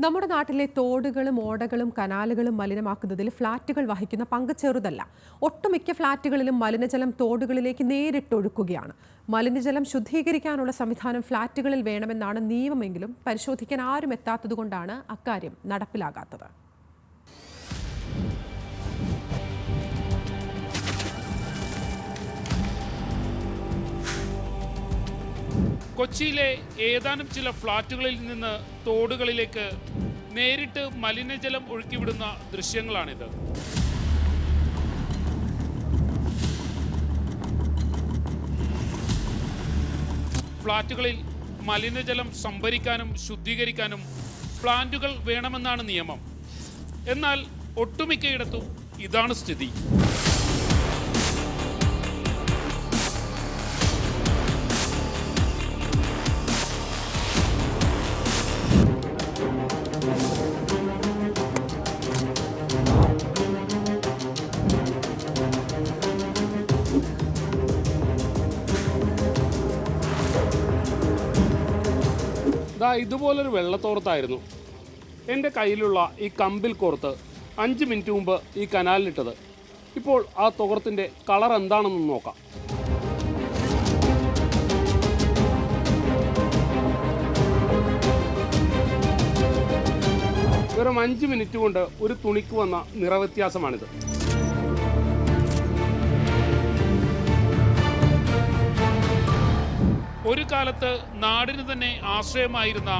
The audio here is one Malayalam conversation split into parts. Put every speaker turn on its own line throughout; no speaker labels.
നമ്മുടെ നാട്ടിലെ തോടുകളും ഓടകളും കനാലുകളും മലിനമാക്കുന്നതിൽ ഫ്ളാറ്റുകൾ വഹിക്കുന്ന പങ്ക് ചെറുതല്ല. ഒട്ടുമിക്ക ഫ്ളാറ്റുകളിലും മലിനജലം തോടുകളിലേക്ക് നേരിട്ടൊഴുക്കുകയാണ്. മലിനജലം ശുദ്ധീകരിക്കാനുള്ള സംവിധാനം ഫ്ളാറ്റുകളിൽ വേണമെന്നാണ് നിയമമെങ്കിലും പരിശോധിക്കാൻ ആരും എത്താത്തതുകൊണ്ടാണ് അക്കാര്യം നടപ്പിലാകാത്തത്.
കൊച്ചിയിലെ ഏതാനും ചില ഫ്ളാറ്റുകളിൽ നിന്ന് തോടുകളിലേക്ക് നേരിട്ട് മലിനജലം ഒഴുക്കിവിടുന്ന ദൃശ്യങ്ങളാണിത്. ഫ്ളാറ്റുകളിൽ മലിനജലം സംഭരിക്കാനും ശുദ്ധീകരിക്കാനും പ്ലാന്റുകൾ വേണമെന്നാണ് നിയമം. എന്നാൽ ഒട്ടുമിക്കയിടത്തും ഇതാണ് സ്ഥിതി. ഇതുപോലൊരു വെള്ളത്തോർത്തായിരുന്നു എൻ്റെ കയ്യിലുള്ള ഈ കമ്പിൽ കോർത്ത് 5 മിനിറ്റ് മുമ്പ് ഈ കനാലിലിട്ടത്. ഇപ്പോൾ ആ തോർത്തിൻ്റെ കളർ എന്താണെന്ന് നോക്കാം. വെറും 5 മിനിറ്റ് കൊണ്ട് ഒരു തുണിക്ക് വന്ന നിറവ്യത്യാസമാണിത്. ഒരു കാലത്ത് നാടിന് തന്നെ ആശ്രയമായിരുന്ന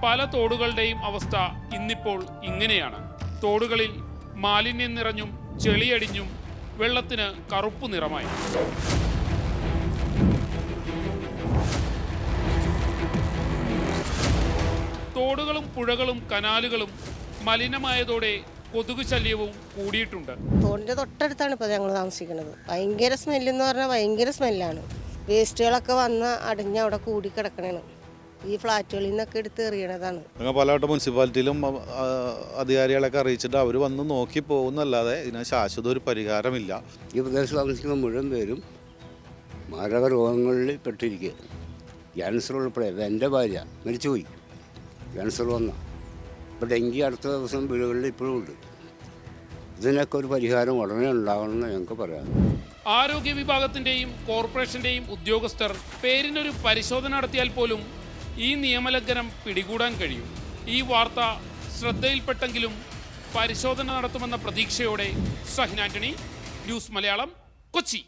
പല തോടുകളുടെയും അവസ്ഥ ഇന്നിപ്പോൾ ഇങ്ങനെയാണ്. തോടുകളിൽ മാലിന്യം നിറഞ്ഞും ചെളിയടിഞ്ഞും വെള്ളത്തിന് കറുപ്പ് നിറമായി. തോടുകളും പുഴകളും കനാലുകളും മലിനമായതോടെ കൊതുക് ശല്യവും കൂടിയിട്ടുണ്ട്.
തോടിൻ്റെ തൊട്ടടുത്താണ് ഇപ്പോൾ ഞങ്ങൾ താമസിക്കുന്നത്. ഭയങ്കര സ്മെല്ലെന്ന് പറഞ്ഞാൽ ഭയങ്കര സ്മെല്ലാണ്. വേസ്റ്റുകളൊക്കെ വന്ന് അടിഞ്ഞ് അവിടെ കൂടി കിടക്കണേണ്. ഈ ഫ്ലാറ്റുകളിൽ നിന്നൊക്കെ എടുത്ത് എറിയണതാണ്.
പലവട്ടം മുനിസിപ്പാലിറ്റിയിലും അധികാരികളൊക്കെ അറിയിച്ചിട്ട് അവർ വന്ന് നോക്കി പോകുന്നല്ലാതെ ഇതിന് ശാശ്വത ഒരു പരിഹാരമില്ല.
ഈ പ്രദേശത്ത് താമസിക്കുന്ന മുഴുവൻ പേരും മാരക രോഗങ്ങളിൽ പെട്ടിരിക്കുക. ക്യാൻസർ ഉൾപ്പെടെ എൻ്റെ ഭാര്യ മരിച്ചുപോയി, ക്യാൻസർ വന്ന. ഇപ്പോൾ ഡെങ്കി അടുത്ത ദിവസം വീടുകളിൽ ഇപ്പോഴും ഉണ്ട്. ഇതിനൊക്കെ ഒരു പരിഹാരം ഉടനെ ഉണ്ടാകണമെന്ന് ഞങ്ങൾക്ക് പറയാം.
ആരോഗ്യ വിഭാഗത്തിൻ്റെയും കോർപ്പറേഷൻ്റെയും ഉദ്യോഗസ്ഥർ പേരിനൊരു പരിശോധന നടത്തിയാൽ പോലും ഈ നിയമലംഘനം പിടികൂടാൻ കഴിയും. ഈ വാർത്ത ശ്രദ്ധയിൽപ്പെട്ടെങ്കിലും പരിശോധന നടത്തുമെന്ന പ്രതീക്ഷയോടെ ഷഹീൻ ആന്റണി, ന്യൂസ് മലയാളം, കൊച്ചി.